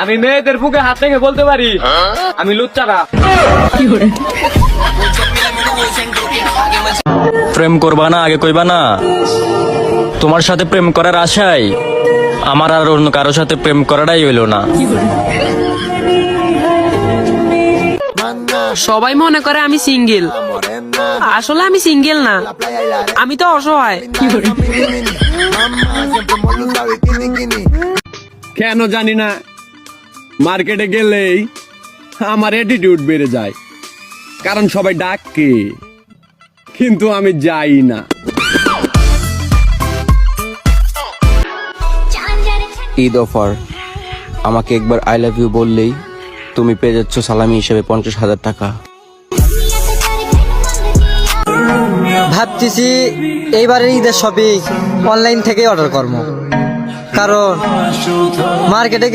আমি মেয়েদের বুকে হাত রেখে বলতে পারি আমি লুচ্চারা। প্রেম করবা না আগে কইবা না? তোমার সাথে প্রেম করার আশায় আমার আর অন্য কারোর সাথে প্রেম করাটাই হইল না। সবাই মনে করে আমি সিঙ্গেল, আসলে আমি সিঙ্গেল না, আমি তো অসহায়। কেন জানি না মার্কেটে গেলেই আমার অ্যাটিটিউড বেড়ে যায়, কারণ সবাই ডাকে কিন্তু আমি যাই না। ঈদ অফার, আমাকে একবার আই লাভ ইউ বললেই তুমি পেয়ে যাচ্ছ সালামি হিসেবে 50,000 টাকা। ভাবতেছি এইবারের ঈদের শপিং অনলাইন থেকে অর্ডার করবো, কারণ মার্কেটে